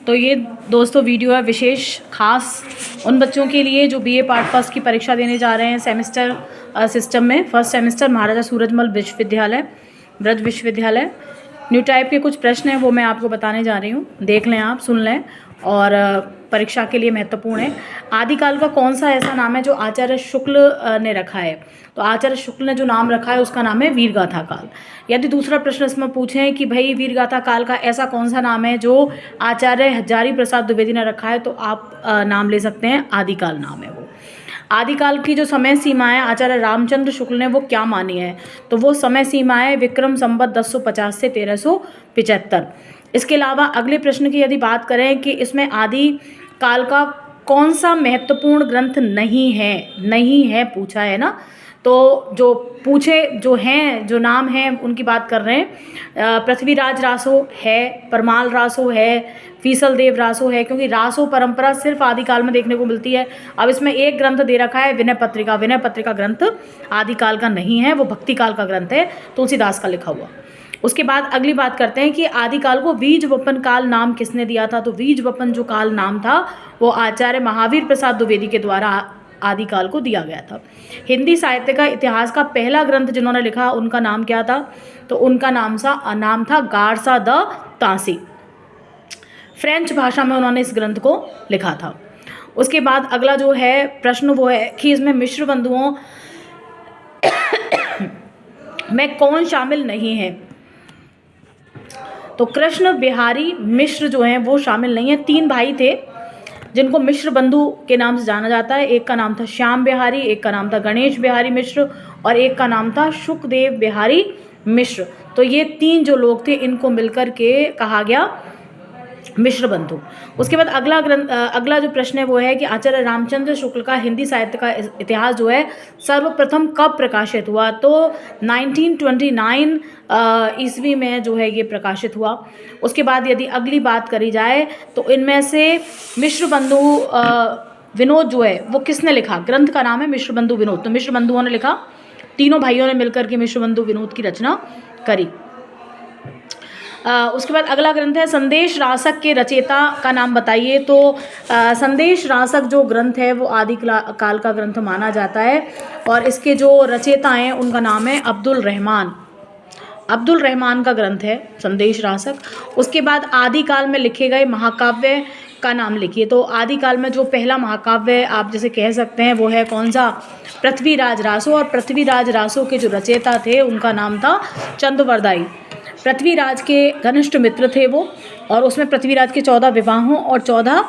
तो ये दोस्तों वीडियो है विशेष खास उन बच्चों के लिए जो बीए पार्ट फर्स्ट की परीक्षा देने जा रहे हैं सेमेस्टर सिस्टम में, फर्स्ट सेमेस्टर महाराजा सूरजमल विश्वविद्यालय, ब्रज विश्वविद्यालय। न्यू टाइप के कुछ प्रश्न हैं वो मैं आपको बताने जा रही हूँ, देख लें आप, सुन लें, और परीक्षा के लिए महत्वपूर्ण है। आदिकाल का कौन सा ऐसा नाम है जो आचार्य शुक्ल ने रखा है? तो आचार्य शुक्ल ने जो नाम रखा है उसका नाम है वीरगाथा काल। यदि दूसरा प्रश्न इसमें पूछें कि भाई वीरगाथा काल का ऐसा कौन सा नाम है जो आचार्य हजारी प्रसाद द्विवेदी ने रखा है, तो आप नाम ले सकते हैं, आदिकाल नाम है वो। आदिकाल की जो समय सीमा है आचार्य रामचंद्र शुक्ल ने वो क्या मानी है? तो वो समय सीमा है विक्रम संवत 1050 से 1375। इसके अलावा अगले प्रश्न की यदि बात करें कि इसमें आदि काल का कौन सा महत्वपूर्ण ग्रंथ नहीं है पूछा है ना, तो जो पूछे जो हैं, जो नाम हैं उनकी बात कर रहे हैं। पृथ्वीराज रासो है, परमाल रासो है, फीसल देव रासो है, क्योंकि रासो परंपरा सिर्फ आदिकाल में देखने को मिलती है। अब इसमें एक ग्रंथ दे रखा है विनय पत्रिका, विनय पत्रिका ग्रंथ आदिकाल का नहीं है, वो भक्ति काल का ग्रंथ है, तुलसीदास का लिखा हुआ। उसके बाद अगली बात करते हैं कि आदिकाल को बीज वपन काल नाम किसने दिया था? तो बीज वपन जो काल नाम था वो आचार्य महावीर प्रसाद द्विवेदी के द्वारा आदिकाल को दिया गया था। हिंदी साहित्य का इतिहास का पहला ग्रंथ जिन्होंने लिखा उनका नाम क्या था? तो उनका नाम था गारसा द तांसी। फ्रेंच भाषा में उन्होंने इस ग्रंथ को लिखा था। उसके बाद अगला जो है प्रश्न वो है कि इसमें मिश्र बंधुओं में कौन शामिल नहीं है? तो कृष्ण बिहारी मिश्र जो हैं वो शामिल नहीं है। 3 भाई थे जिनको मिश्र बंधु के नाम से जाना जाता है। एक का नाम था श्याम बिहारी, एक का नाम था गणेश बिहारी मिश्र और एक का नाम था शुकदेव बिहारी मिश्र। तो ये 3 जो लोग थे इनको मिलकर के कहा गया मिश्र बंधु। उसके बाद अगला जो प्रश्न है वो है कि आचार्य रामचंद्र शुक्ल का हिंदी साहित्य का इतिहास जो है सर्वप्रथम कब प्रकाशित हुआ? तो 1929 ईस्वी में जो है ये प्रकाशित हुआ। उसके बाद यदि अगली बात करी जाए तो इनमें से मिश्र बंधु विनोद जो है वो किसने लिखा? ग्रंथ का नाम है मिश्र बंधु विनोद। तो मिश्र बंधुओं ने लिखा, तीनों भाइयों ने मिलकर के मिश्र बंधु विनोद की रचना करी। उसके बाद अगला ग्रंथ है संदेश रासक के रचयिता का नाम बताइए। तो संदेश रासक जो ग्रंथ है वो आदि काल का ग्रंथ माना जाता है और इसके जो रचयिता हैं उनका नाम है अब्दुल रहमान का ग्रंथ है संदेश रासक। उसके बाद आदिकाल में लिखे गए महाकाव्य का नाम लिखिए। तो आदिकाल में जो पहला महाकाव्य आप जैसे कह सकते हैं वो है कौन सा? पृथ्वीराज रासो। और पृथ्वीराज रासो के जो रचयिता थे उनका नाम था चंद्रवरदाई। पृथ्वीराज के घनिष्ठ मित्र थे वो, और उसमें पृथ्वीराज के 14 विवाहों और 14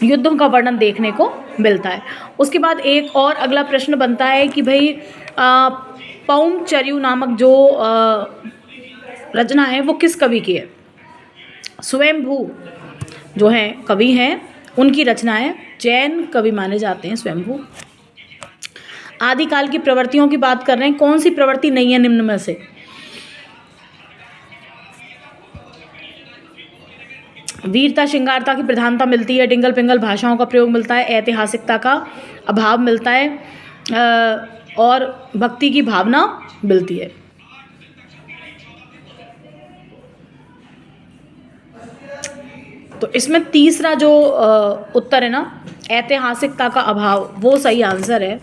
युद्धों का वर्णन देखने को मिलता है। उसके बाद एक और अगला प्रश्न बनता है कि भाई पौंचर्यु नामक जो रचना है वो किस कवि की है? स्वयंभू जो है कवि हैं उनकी रचना है, जैन कवि माने जाते हैं स्वयंभू। आदिकाल की प्रवृत्तियों की बात कर रहे हैं, कौन सी प्रवृत्ति नहीं है निम्न में से? वीरता श्रृंगारता की प्रधानता मिलती है, डिंगल पिंगल भाषाओं का प्रयोग मिलता है, ऐतिहासिकता का अभाव मिलता है और भक्ति की भावना मिलती है। तो इसमें तीसरा जो उत्तर है ना, ऐतिहासिकता का अभाव, वो सही आंसर है।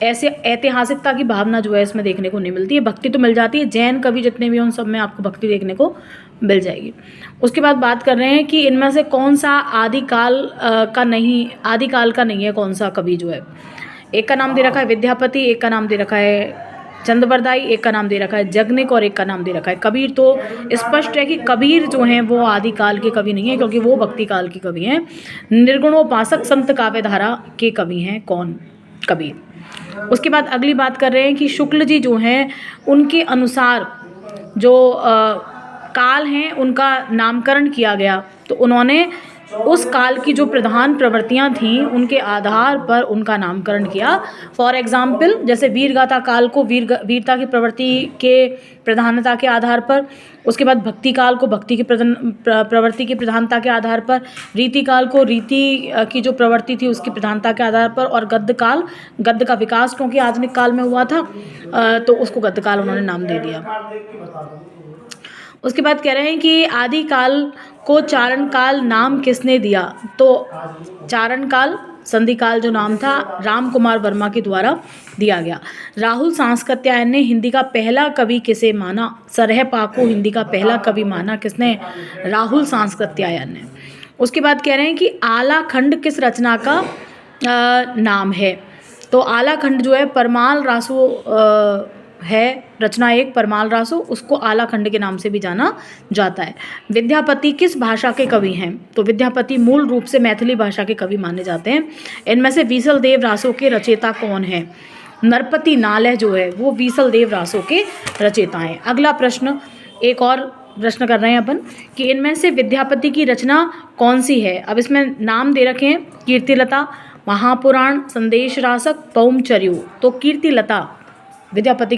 ऐसे ऐतिहासिकता की भावना जो है इसमें देखने को नहीं मिलती है। भक्ति तो मिल जाती है, जैन कवि जितने भी हैं उन सब में आपको भक्ति देखने को मिल जाएगी। उसके बाद बात कर रहे हैं कि इनमें से कौन सा आदिकाल का नहीं है, कौन सा कवि जो है? एक का नाम दे रखा है विद्यापति, एक का नाम दे रखा है चंद्रवरदाई, एक का नाम दे रखा है जगनिक और एक का नाम दे रखा है कबीर। तो स्पष्ट है कि कबीर जो हैं वो आदिकाल के कवि नहीं है, क्योंकि वो भक्ति काल के कवि हैं। निर्गुणोपासक संत काव्यधारा के कवि हैं कौन? कबीर। उसके बाद अगली बात कर रहे हैं कि शुक्ल जी जो हैं उनके अनुसार जो काल हैं उनका नामकरण किया गया। तो उन्होंने उस काल की जो प्रधान प्रवृत्तियां थीं उनके आधार पर उनका नामकरण किया। फॉर एग्जाम्पल जैसे वीरगाथा काल को वीरता की प्रवृत्ति के प्रधानता के आधार पर, उसके बाद भक्ति काल को भक्ति की प्रवृत्ति की प्रधानता के आधार पर, रीति काल को रीति की जो प्रवृत्ति थी उसकी प्रधानता के आधार पर, और गद्य का विकास क्योंकि आधुनिक काल में हुआ था तो उसको गद्य काल उन्होंने नाम दे दिया। उसके बाद कह रहे हैं कि आदिकाल को चारण काल नाम किसने दिया? तो चारण काल, संधि काल जो नाम था राम कुमार वर्मा के द्वारा दिया गया। राहुल सांस्कृत्यायन ने हिंदी का पहला कवि किसे माना? सरहपा को हिंदी का पहला कवि माना किसने? राहुल सांस्कृत्यायन ने। उसके बाद कह रहे हैं कि आला खंड किस रचना का नाम है? तो आला खंड जो है परमाल रासो है, रचना एक परमाल रासो, उसको आला खंड के नाम से भी जाना जाता है। विद्यापति किस भाषा के कवि हैं? तो विद्यापति मूल रूप से मैथिली भाषा के कवि माने जाते हैं। इनमें से वीसल देव रासो के रचयिता कौन है? नरपति नालय जो है वो वीसल देव रासो के रचयिता हैं। अगला प्रश्न, एक और प्रश्न कर रहे हैं अपन कि इनमें से विद्यापति की रचना कौन सी है? अब इसमें नाम दे रखे हैं कीर्तिलता, महापुराण, संदेश रासक, पौम चर्यू। तो कीर्तिलता विद्यापति